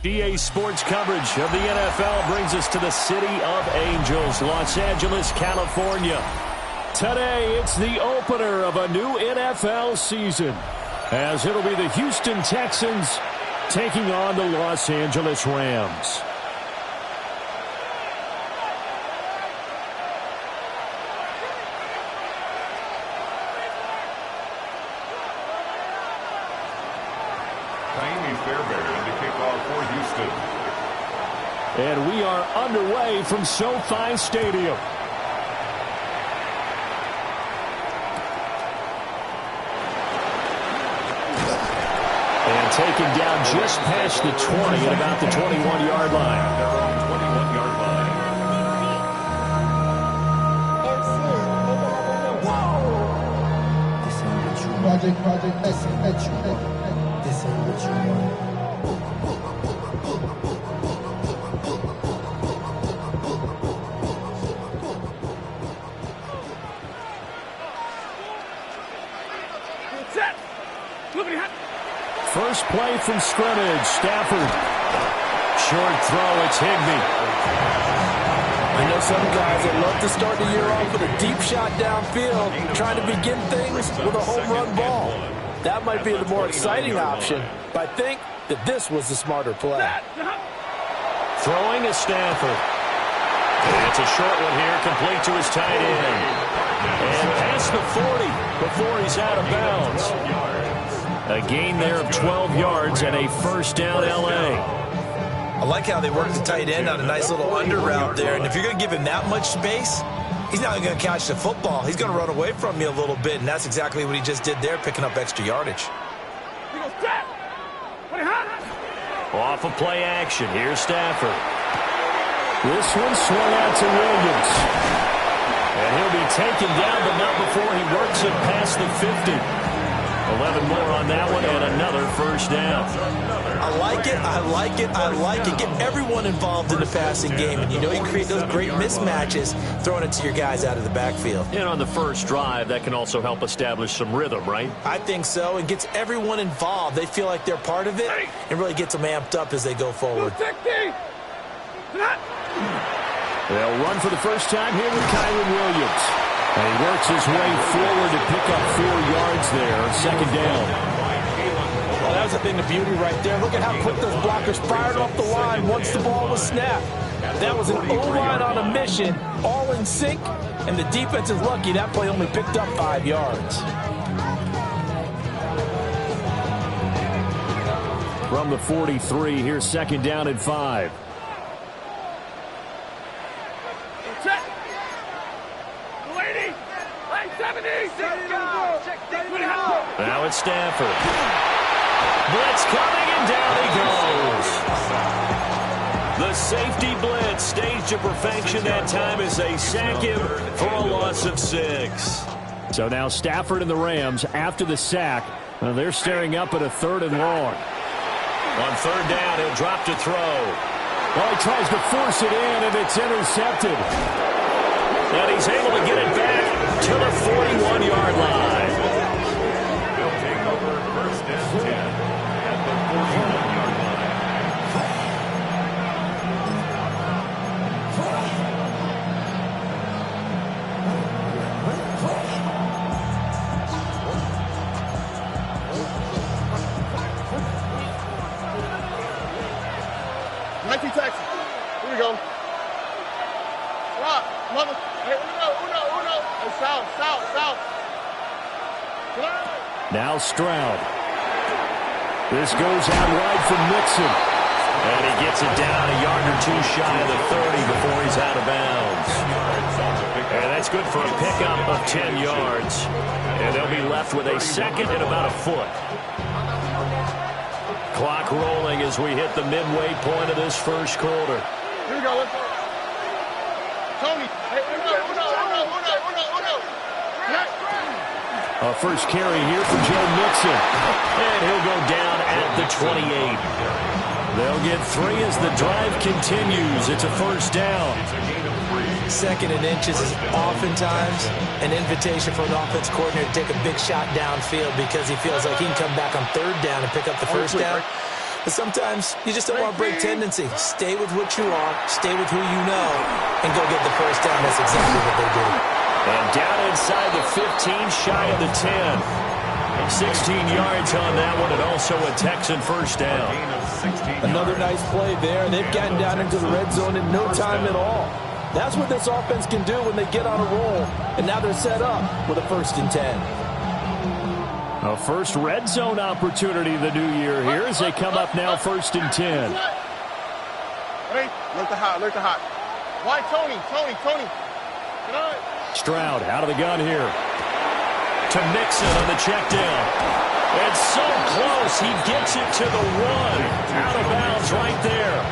EA Sports coverage of the NFL brings us to the City of Angels, Los Angeles, California. Today, it's the opener of a new NFL season, as it'll be the Houston Texans taking on the Los Angeles Rams. And we are underway from SoFi Stadium. And taken down just past the 20 at about the 21-yard line. Their own 21-yard line. Project, this ain't what you want. First play from scrimmage, Stafford. Short throw, it's Higbee. I know some guys that love to start the year off with a deep shot downfield, trying to begin things with a home run ball. That might be the more exciting option, but I think that this was the smarter play. Throwing is Stafford. And it's a short one here, complete to his tight end. And past the 40 before he's out of bounds. A gain there of 12 yards and a first down L.A. I like how they work the tight end on a nice little under route there. And if you're going to give him that much space, he's not going to catch the football. He's going to run away from you a little bit, and that's exactly what he just did there, picking up extra yardage. Off of play action. Here's Stafford. This one swung out to Williams. And he'll be taken down, but not before he works it past the 50. 11 more on that one, and another first down. I like it, I like it, I like it. Get everyone involved in the passing game, and you know you create those great mismatches throwing it to your guys out of the backfield. And on the first drive, that can also help establish some rhythm, right? I think so. It gets everyone involved. They feel like they're part of it, and really gets them amped up as they go forward. They'll run for the first time here with Kyron Williams. And he works his way forward to pick up 4 yards there on second down. Well, that was the thing, the beauty right there. Look at how quick those blockers fired off the line once the ball was snapped. That was an O-line on a mission, all in sync, and the defense is lucky that play only picked up 5 yards. From the 43, here's second down and 5. Now it's Stafford. Blitz coming, and down he goes. The safety blitz staged to perfection that time as they sack him for a loss of 6. So now Stafford and the Rams, after the sack, they're staring up at a 3rd and long. On third down, he'll drop to throw. Well, he tries to force it in, and it's intercepted. And he's able to get it back to the 41-yard line. They'll take over first and 10 at the 41-yard line. Md26. Here we go. Rock, mother. Hey, Uno. Hey, south. Now Stroud. This goes out wide from Mixon. And he gets it down a yard or 2 shy of the 30 before he's out of bounds. And that's good for a pickup of 10 yards. And they'll be left with a second and about a foot. Clock rolling as we hit the midway point of this first quarter. Here we go. Let's go. Tony. Hey, Uno. A first carry here for Joe Mixon. And he'll go down at the 28. They'll get 3 as the drive continues. It's a first down. Second and inches is oftentimes an invitation for an offense coordinator to take a big shot downfield because he feels like he can come back on third down and pick up the first down. Sometimes you just don't want to break tendency. Stay with what you are, stay with who you know, and go get the first down. That's exactly what they do. And down inside the 15, shy of the 10. 16 yards on that one, and also a Texan first down. Another nice play there. They've gotten down into the red zone in no time at all. That's what this offense can do when they get on a roll. And now they're set up with a 1st and 10. A first red zone opportunity the new year here as they come up now 1st and 10. Hey, look to hot. Why Tony? Get on. Stroud out of the gun here. To Mixon on the check down. It's so close. He gets it to the 1. Out of bounds right there.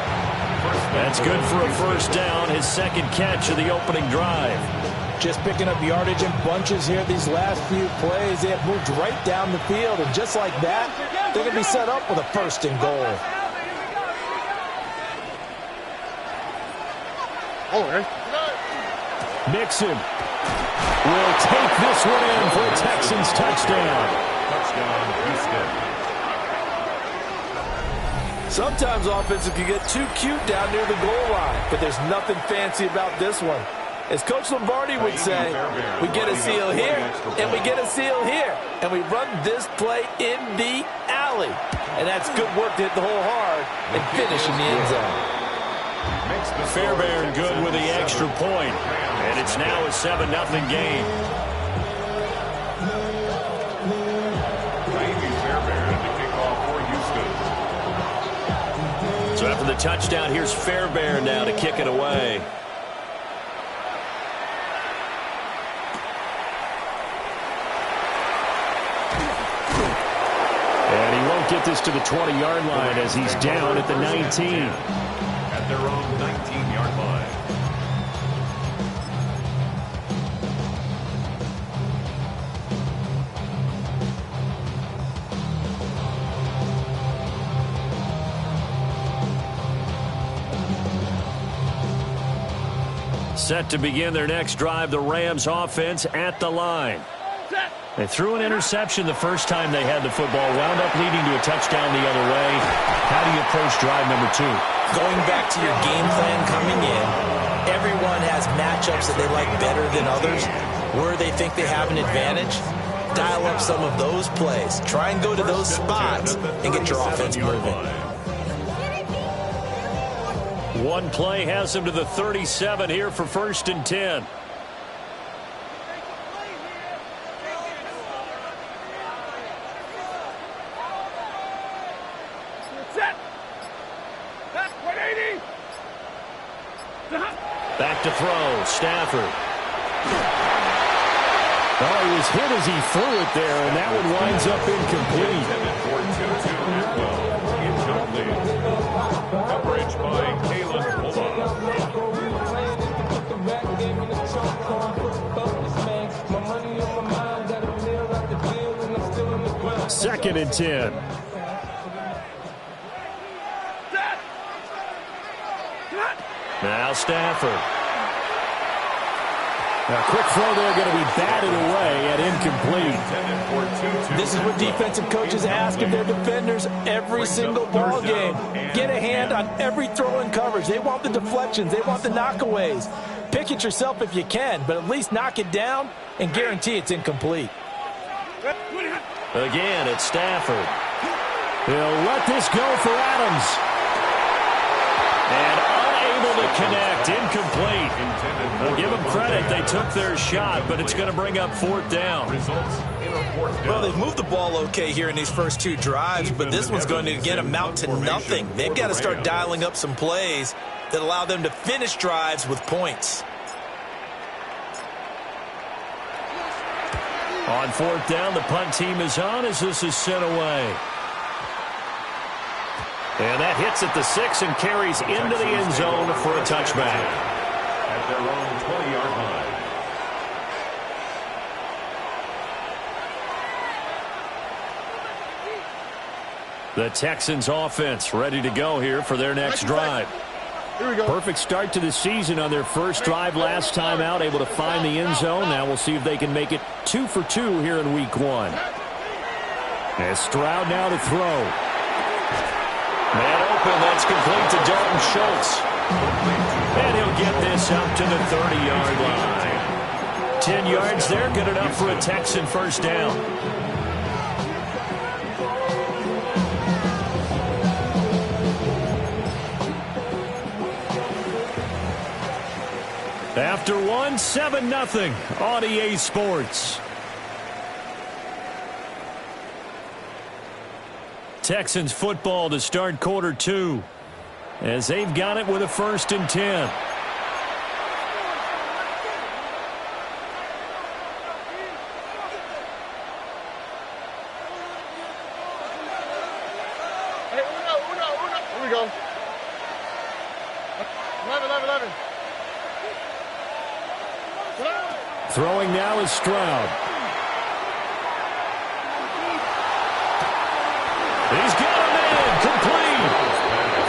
That's good for a first down. His 2nd catch of the opening drive. Just picking up yardage in bunches here these last few plays. They have moved right down the field. And just like that, they're going to be set up with a 1st and goal. Mixon will take this one in for a Texans touchdown. Touchdown, Houston. Sometimes offenses can get too cute down near the goal line, but there's nothing fancy about this one. As Coach Lombardi would say, we get a seal here, and we get a seal here, and we run this play in the alley. And that's good work to hit the hole hard and finish in the end zone. Fairbairn good with the extra point, and it's now a 7-0 game. So after the touchdown, here's Fairbairn now to kick it away. And he won't get this to the 20-yard line as he's down at the 19. At their own 19-yard line. Set to begin their next drive, the Rams offense at the line. They threw an interception the first time they had the football, wound up leading to a touchdown the other way. How do you approach drive number 2? Going back to your game plan coming in, everyone has matchups that they like better than others. Where they think they have an advantage, dial up some of those plays. Try and go to those spots and get your offense moving. One play has him to the 37 here for 1st and 10. Back to throw, Stafford. Oh, he was hit as he threw it there, and that one winds up incomplete. Coverage by Kalen Polon. 2nd and 10. Now Stafford. A quick throw there going to be batted away and incomplete. This is what defensive coaches ask of their defenders every single ball game. Get a hand on every throw in coverage. They want the deflections. They want the knockaways. Pick it yourself if you can, but at least knock it down and guarantee it's incomplete. Again, it's Stafford. He'll let this go for Adams. And unable to connect, incomplete. I'll give them credit. They took their shot, but it's going to bring up 4th down. Well, they've moved the ball okay here in these first 2 drives, but this one's going to again amount to nothing. They've got to start dialing up some plays that allow them to finish drives with points. On 4th down, the punt team is on as this is sent away. And that hits at the 6 and carries into the end zone for a touchback. At their own 20-yard line. The Texans offense ready to go here for their next drive. Here we go. Perfect start to the season on their first drive last time out, able to find the end zone. Now we'll see if they can make it 2 for 2 here in week 1. As Stroud now to throw. Man open, that's complete to Dalton Schultz. And he'll get this up to the 30-yard line. 10 yards there, good enough for a Texan first down. After one, 7-0 on EA Sports. Texans football to start quarter 2 as they've got it with a 1st and 10. Here we go. 11. Throwing now is Stroud. He's got him in, complete.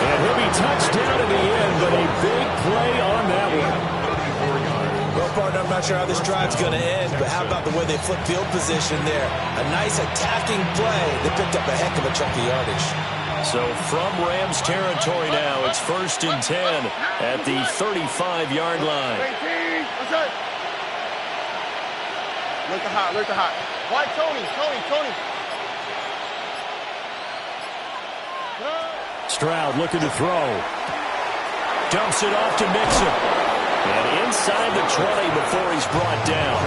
And he'll be touched down at the end, but a big play on that one. Well, partner, I'm not sure how this drive's going to end, but how about the way they flip field position there? A nice attacking play. They picked up a heck of a chunk of yardage. So from Rams territory now, it's 1st and 10 at the 35-yard line. Look at hot. Why Tony? Stroud looking to throw. Dumps it off to Mixon. And inside the 20 before he's brought down.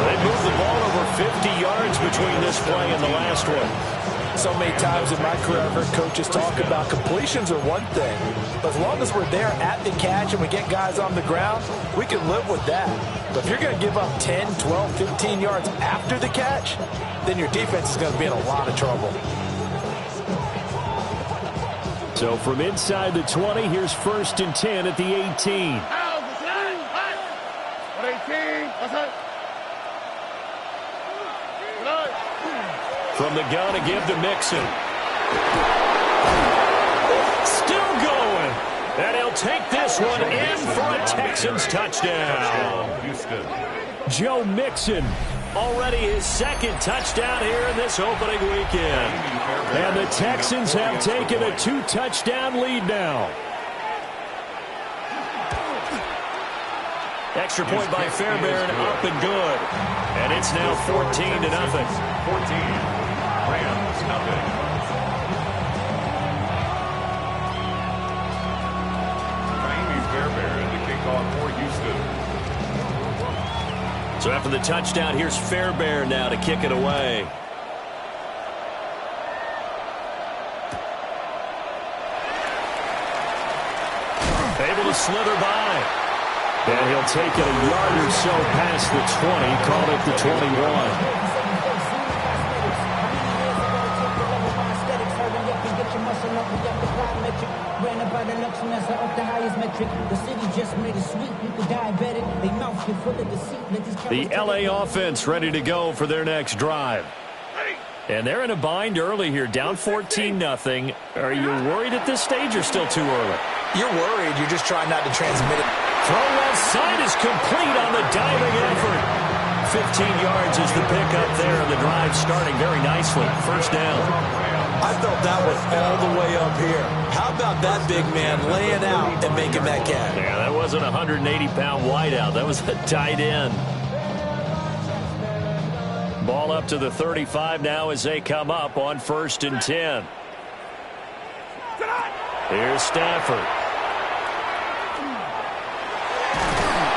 They moved the ball over 50 yards between this play and the last one. So many times in my career I've heard coaches talk about completions are one thing. But as long as we're there at the catch and we get guys on the ground, we can live with that. But if you're going to give up 10, 12, 15 yards after the catch, then your defense is going to be in a lot of trouble. So from inside the 20, here's 1st and 10 at the 18. From the gun to give to Mixon. Still going. And he'll take this one in for a Texans touchdown. Joe Mixon, already his 2nd touchdown here in this opening weekend. And the Texans have taken a 2-touchdown lead now. Extra point by Fairbairn, up and good. And it's now 14-0. 14. Rams, nothing. Fairbairn, the kickoff for Houston. So after the touchdown, here's Fairbairn now to kick it away. Able to slither by. And he'll take it a yard or so past the 20, call it the 21. The LA offense ready to go for their next drive. And they're in a bind early here, down 14-0. Are you worried at this stage or still too early? You're worried. You're just trying not to transmit it. Throw left side is complete on the diving effort. 15 yards is the pickup there, and the drive starting very nicely. First down. I felt that was all the way up here. How about that big man laying out and making that catch? Yeah, that wasn't a 180-pound wideout. That was a tight end. Ball up to the 35 now as they come up on 1st and 10. Here's Stafford.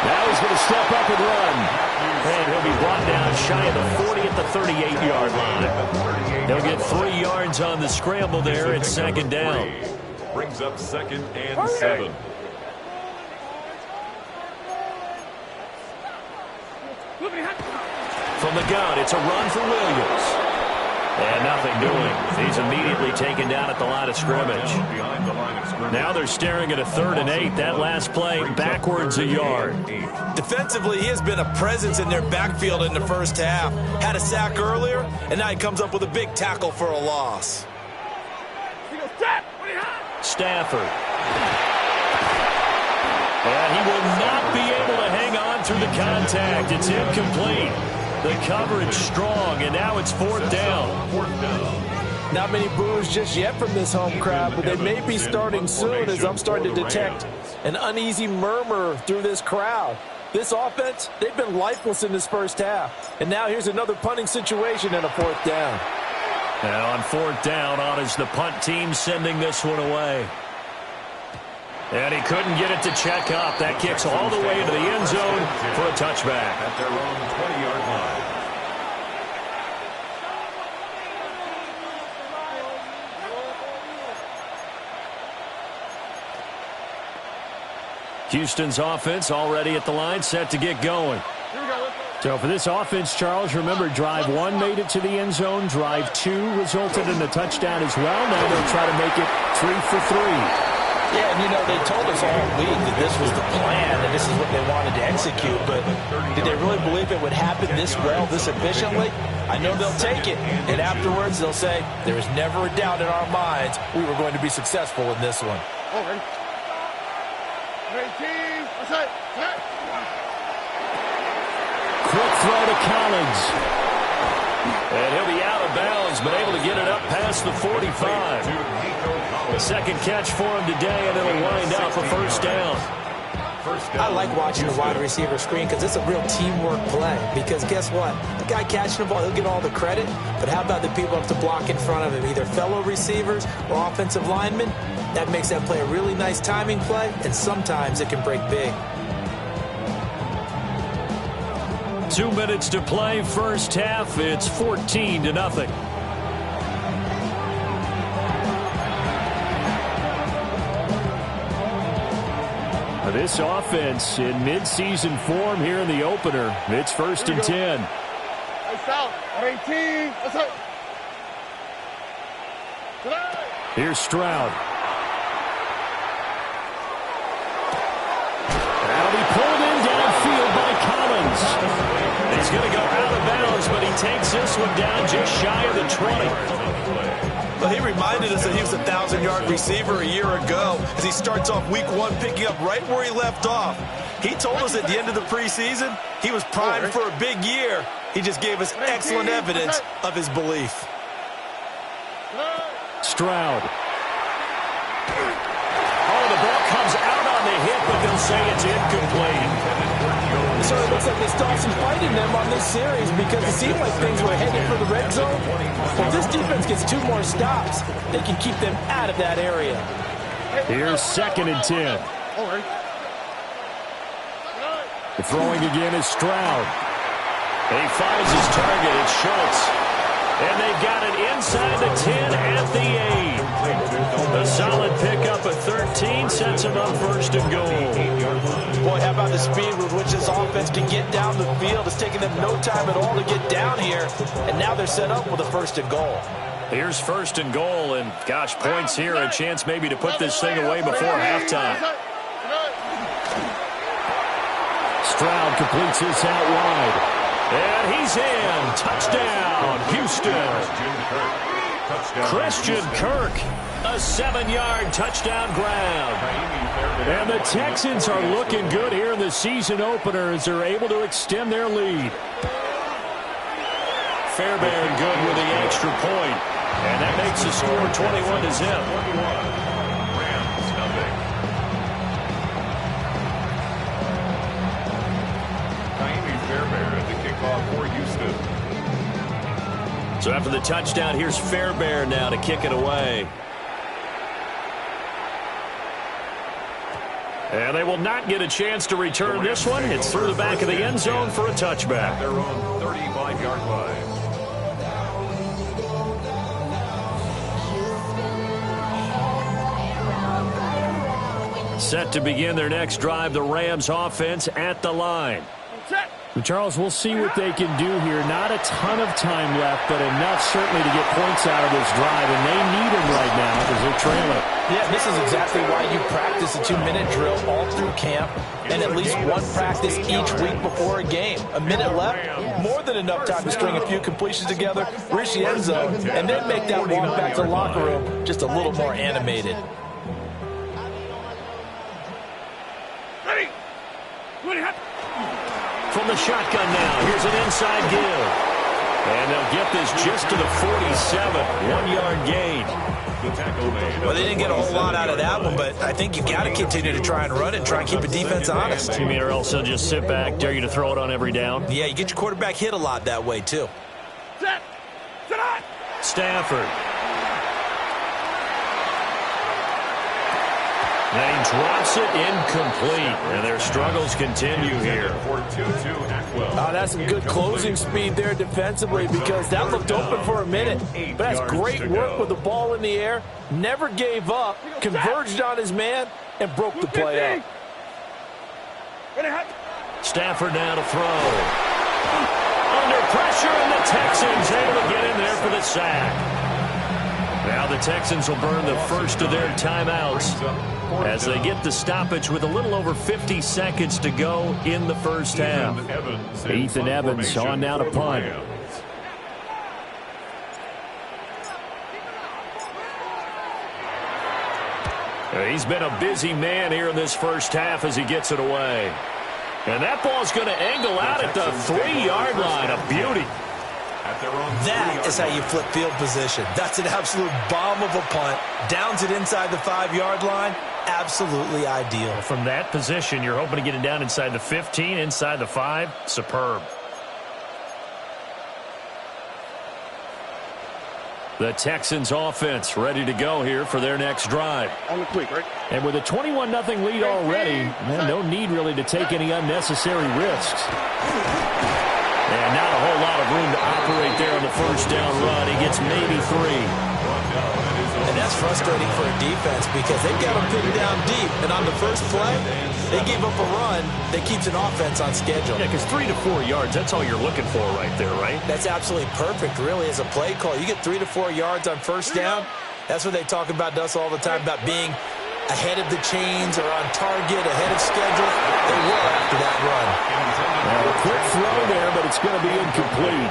Now he's going to step up and run. And he'll be brought down shy of the 40 at the 38-yard line. He'll get 3 yards on the scramble there at 2nd down. Brings up 2nd and 7. From the gun, it's a run for Williams. And nothing doing. He's immediately taken down at the line of scrimmage. Now they're staring at a 3rd and 8. That last play backwards a yard. Defensively, he has been a presence in their backfield in the first half. Had a sack earlier, and now he comes up with a big tackle for a loss. Stafford. And he will not be able to hang on through the contact. It's incomplete. The coverage strong, and now it's 4th down. Not many boos just yet from this home crowd, but they may be starting soon as I'm starting to detect an uneasy murmur through this crowd. This offense, they've been lifeless in this first half. And now here's another punting situation and a fourth down. And on fourth down, on is the punt team sending this one away. And he couldn't get it to check up. That kicks all the way into the end zone for a touchback. At their own 20-yard line. Houston's offense already at the line, set to get going. So for this offense, Charles, remember, drive one made it to the end zone. Drive two resulted in a touchdown as well. Now they'll try to make it 3 for 3. Yeah, and you know, they told us all week that this was the plan and this is what they wanted to execute, but did they really believe it would happen this well, this efficiently? I know they'll take it, and afterwards they'll say, there was never a doubt in our minds we were going to be successful in this one. Quick throw to Collins. And he'll be out of bounds, but able to get it up past the 45. The second catch for him today, and it'll wind up a first down. I like watching the wide receiver screen because it's a real teamwork play. Because guess what? The guy catching the ball, he'll get all the credit. But how about the people up to block in front of him, either fellow receivers or offensive linemen? That makes that play a really nice timing play, and sometimes it can break big. 2 minutes to play, first half. It's 14-0. This offense in mid-season form here in the opener. It's 1st and 10. Here's Stroud. That'll be pulled in downfield by Collins. He's going to go out of bounds, but he takes this one down just shy of the 20. Well, he reminded us that he was a 1,000-yard receiver a year ago as he starts off week one picking up right where he left off. He told us at the end of the preseason he was primed for a big year. He just gave us excellent evidence of his belief. Stroud. Oh, the ball comes out on the hit, but they'll say it's incomplete. It sort of looks like they stalled some fight in them on this series because it seemed like things were headed for the red zone. If this defense gets 2 more stops, they can keep them out of that area. Here's 2nd and 10. The throwing again is Stroud. He finds his target. It's Schultz. And they've got it inside the 10 at the 8. A solid pickup at 13 sets him up 1st and goal. Boy, how about the speed with which this offense can get down the field? It's taking them no time at all to get down here. And now they're set up with a 1st and goal. Here's 1st and goal, and gosh, points here, a chance maybe to put this thing away before halftime. Stroud completes this out wide. And he's in. Touchdown, Houston. Christian Kirk, a 7-yard touchdown grab. And the Texans are looking good here in the season opener as they're able to extend their lead. Fairbairn good with the extra point. And that makes the score 21-0. Fairbairn at the kickoff for Houston. So after the touchdown, here's Fairbairn now to kick it away. And they will not get a chance to return this one. It's through the back of the end zone for a touchback. Their own 35-yard line. Set to begin their next drive, the Rams offense at the line. Charles, we'll see what they can do here. Not a ton of time left, but enough certainly to get points out of this drive, and they need them right now because they're trailing. Yeah, this is exactly why you practice a 2-minute drill all through camp and at least one practice each week before a game. A minute left, more than enough time to string a few completions together, reach the end zone, and then make that walk back to the locker room just a little more animated. From the shotgun now, here's an inside give. And they'll get this just to the 47. 1-yard gain. Well, they didn't get a whole lot out of that one, but I think you got to continue to try and run it and try and keep the defense honest. You mean or else they'll just sit back, dare you to throw it on every down? Yeah, you get your quarterback hit a lot that way, too. Stafford. And he drops it incomplete. And their struggles continue here. Oh, that's some good closing speed there defensively because that looked open for a minute. But that's great work with the ball in the air. Never gave up, converged on his man, and broke the play up. Stafford now to throw. Under pressure, and the Texans able to get in there for the sack. Now the Texans will burn the first of their timeouts as they get the stoppage with a little over 50 seconds to go in the first half. Ethan Evans on now to punt. He's been a busy man here in this first half as he gets it away. And that ball's going to angle out at the 3-yard line. A beauty. That is how you flip field position. That's an absolute bomb of a punt. Downs it inside the 5-yard line. Absolutely ideal. From that position, you're hoping to get it down inside the 15, inside the 5. Superb. The Texans offense ready to go here for their next drive. On the quick, right? And with a 21-0 lead already, no need really to take any unnecessary risks. And not a whole lot of room to operate there on the first down run. He gets maybe 3. And that's frustrating for a defense because they've got them pinned down deep. And on the first play, they gave up a run that keeps an offense on schedule. Yeah, because 3 to 4 yards, that's all you're looking for right there, right? That's absolutely perfect, really, as a play call. You get 3 to 4 yards on first down. That's what they talk about to us all the time, about being ahead of the chains or on target, ahead of schedule. They were after that run. Well, a quick throw there, but it's going to be incomplete.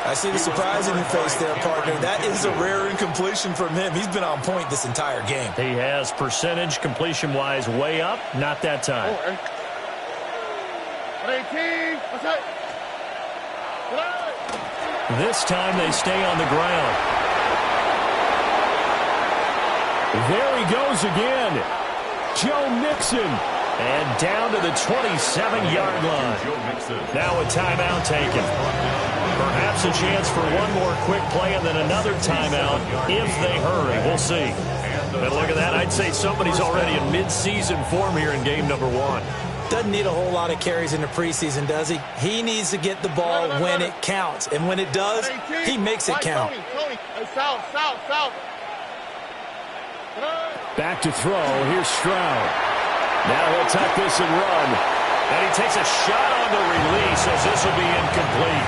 I see the surprise in your face there, partner. That is a rare incompletion from him. He's been on point this entire game. He has percentage completion-wise way up. Not that time. 18. This time they stay on the ground. There he goes again. Joe Mixon. And down to the 27-yard line. Now a timeout taken. Perhaps a chance for one more quick play and then another timeout if they hurry. We'll see. But look at that. I'd say somebody's already in mid-season form here in game number 1. Doesn't need a whole lot of carries in the preseason, does he? He needs to get the ball when it counts. And when it does, he makes it count. Tony. South. Back to throw. Here's Stroud. Now he'll tuck this and run. And he takes a shot on the release as this will be incomplete.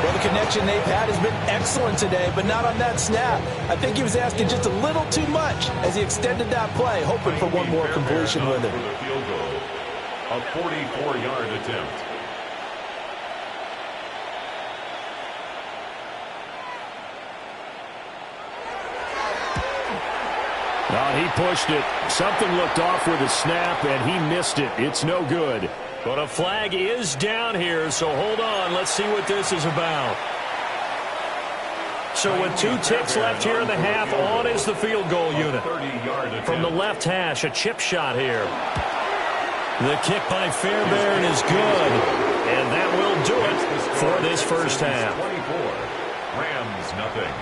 Well, the connection they've had has been excellent today, but not on that snap. I think he was asking just a little too much as he extended that play, hoping for one more completion with it. A 44-yard attempt. He pushed it. Something looked off with a snap, and he missed it. It's no good. But a flag is down here, so hold on. Let's see what this is about. So with 2 ticks left here in the half, on is the field goal unit. From the left hash, a chip shot here. The kick by Fairbairn is good. And that will do it for this first half. 24. Rams nothing.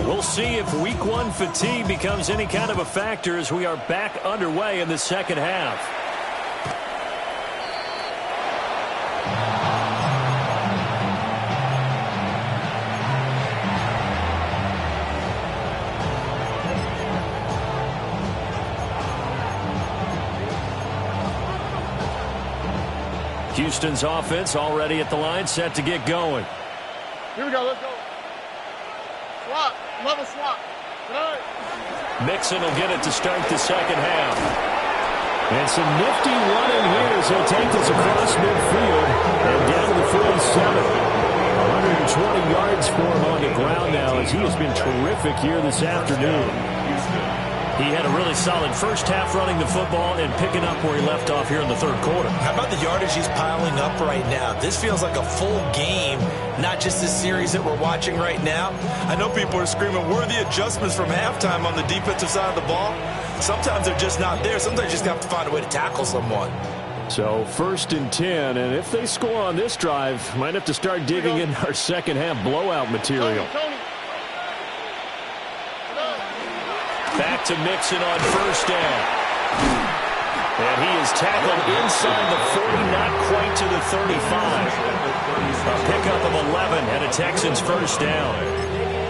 We'll see if week 1 fatigue becomes any kind of a factor as we are back underway in the second half. Houston's offense already at the line, set to get going. Here we go. Let's go. Swap. Level swap. Mixon will get it to start the second half. And some nifty running here as he'll take this across midfield and down to the 47. 120 yards for him on the ground now as he has been terrific here this afternoon. He had a really solid first half running the football and picking up where he left off here in the third quarter. How about the yardage he's piling up right now? This feels like a full game, not just this series that we're watching right now. I know people are screaming, where are the adjustments from halftime on the defensive side of the ball? Sometimes they're just not there. Sometimes you just have to find a way to tackle someone. So 1st and 10, and if they score on this drive, might have to start digging in our second half blowout material. Back to Mixon on first down. And he is tackled inside the 40, not quite to the 35. A pickup of 11 and a Texans first down.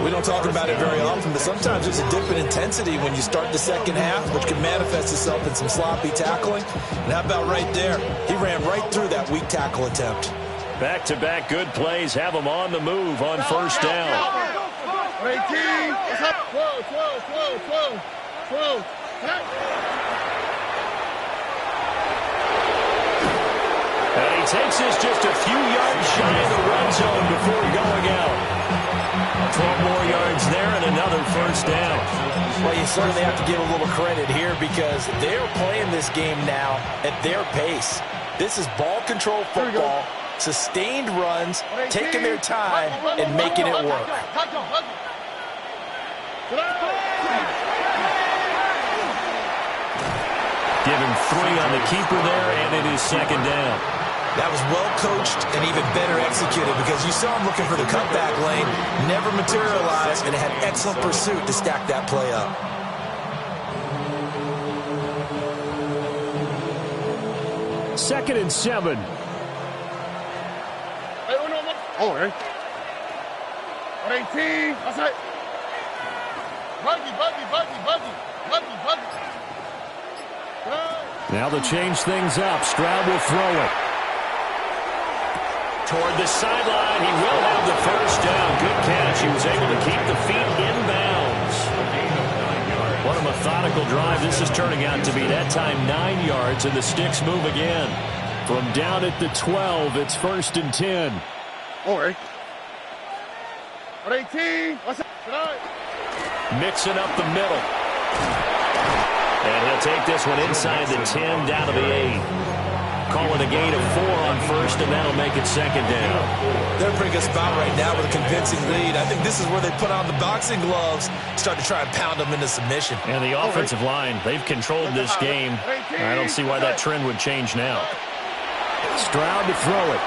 We don't talk about it very often, but sometimes there's a dip in intensity when you start the second half, which can manifest itself in some sloppy tackling. And how about right there? He ran right through that weak tackle attempt. Back-to-back good plays have him on the move on first down. 18. What's up? 12. And he takes this just a few yards shy of the red zone before going out. 12 more yards there and another first down. Well, you certainly have to give a little credit here because they're playing this game now at their pace. This is ball control football, sustained runs, taking their time, and making it work. Give him 3 on the keeper there, and it is second down. That was well coached and even better executed because you saw him looking for the cutback lane, never materialized, and had excellent pursuit to stack that play up. Second and 7. Oh, right. 18. That's it. Buggy. Now to change things up, Stroud will throw it. Toward the sideline, he will have the first down. Good catch. He was able to keep the feet in bounds. What a methodical drive this is turning out to be. That time 9 yards, and the sticks move again. From down at the 12, it's 1st and 10. All right. 18. What's up? Mixing up the middle. And he'll take this one inside the 10, down to the 8. Calling a gain of 4 on first, and that'll make it second down. They're pretty good spot right now with a convincing lead. I think this is where they put on the boxing gloves, start to try and pound them into submission. And the offensive line, they've controlled this game. I don't see why that trend would change now. Stroud to throw it.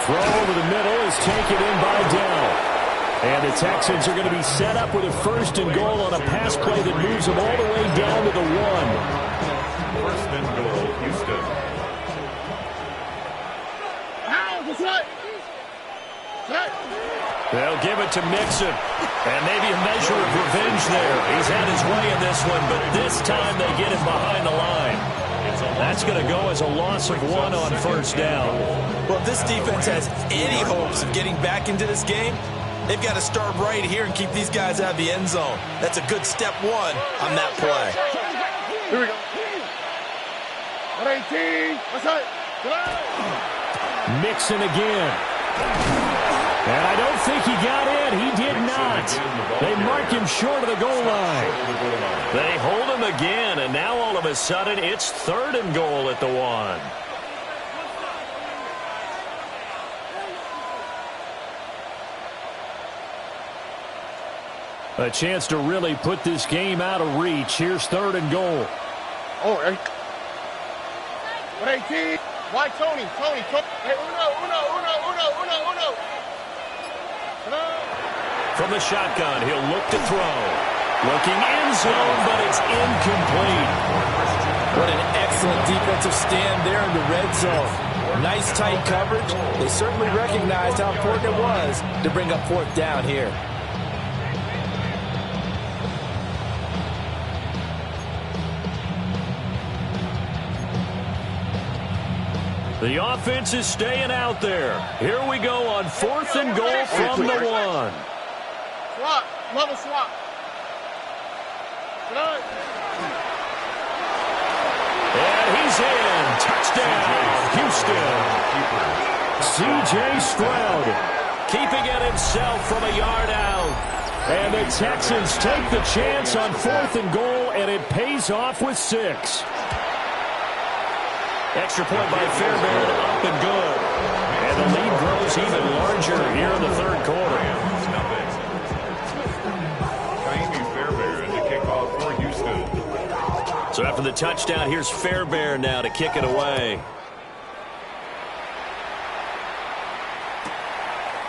Throw over the middle is taken in by Dell. And the Texans are going to be set up with a 1st and goal on a pass play that moves them all the way down to the 1. 1st and goal, Houston. They'll give it to Mixon. And maybe a measure of revenge there. He's had his way in this one, but this time they get him behind the line. That's going to go as a loss of 1 on first down. Well, if this defense has any hopes of getting back into this game, they've got to start right here and keep these guys out of the end zone. That's a good step 1 on that play. Here we go. 18. What's up? Mixon again. And I don't think he got in. He did not. They mark him short of the goal line. They hold him again, and now all of a sudden it's 3rd and goal at the 1. A chance to really put this game out of reach. Here's 3rd and goal. All right. 18. Why Tony? Hey, uno. From the shotgun, he'll look to throw. Looking end zone, but it's incomplete. What an excellent defensive stand there in the red zone. Nice tight coverage. They certainly recognized how important it was to bring up 4th down here. The offense is staying out there. Here we go on 4th and goal from the 1. Swap. Level swap. And he's is in. Touchdown, Houston. C.J. Stroud keeping it himself from a yard out. And the Texans take the chance on 4th and goal, and it pays off with 6. Extra point by Fairbairn, up and good. And the lead grows even larger here in the 3rd quarter. Fairbairn to kick off for Houston. So after the touchdown, here's Fairbairn now to kick it away.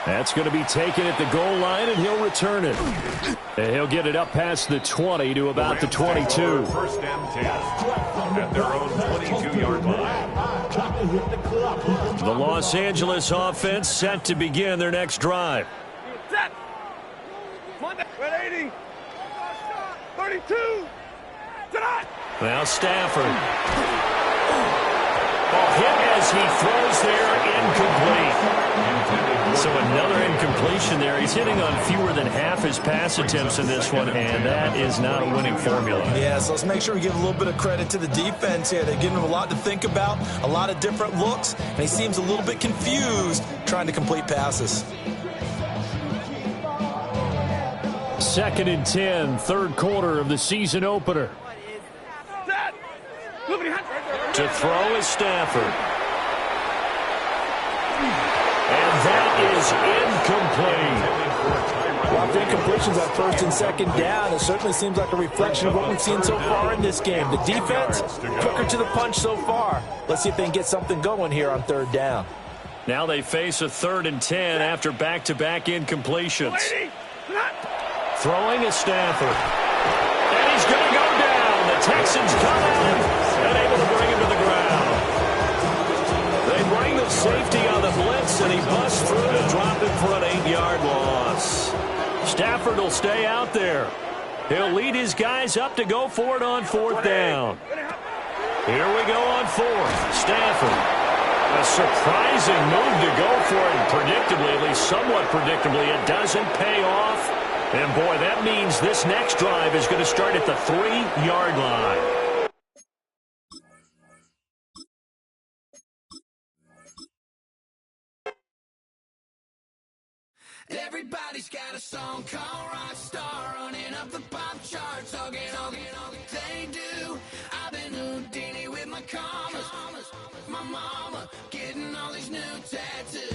That's going to be taken at the goal line, and he'll return it. And he'll get it up past the 20 to about the 22. First and 10 at their own 22-yard line. The Los Angeles offense set to begin their next drive. Set. 180. 32. Tonight. Now Stafford. Ball hit as he throws there, incomplete. So another incompletion there. He's hitting on fewer than half his pass attempts in this one, and that is not a winning formula. Yeah, so let's make sure we give a little bit of credit to the defense here. They're giving him a lot to think about, a lot of different looks, and he seems a little bit confused trying to complete passes. 2nd and 10, 3rd quarter of the season opener. To throw is Stafford. And that is incomplete. A lot of incompletions on 1st and 2nd down. It certainly seems like a reflection of what we've seen so far in this game. The defense, quicker to the punch so far. Let's see if they can get something going here on 3rd down. Now they face a 3rd and 10 after back-to-back incompletions. Throwing is Stafford. And he's going to go down. The Texans come out and able to bring him to the ground. They bring the safety on the blitz, and he busts through to drop him for an 8-yard loss. Stafford will stay out there. He'll lead his guys up to go for it on 4th down. Here we go on 4th. Stafford. A surprising move to go for it predictably, at least somewhat predictably. It doesn't pay off. And, boy, that means this next drive is going to start at the 3-yard line. Everybody's got a song called Rockstar, running up the pop charts, they do. I've been Houdini with my commas, my mama getting all these new tattoos.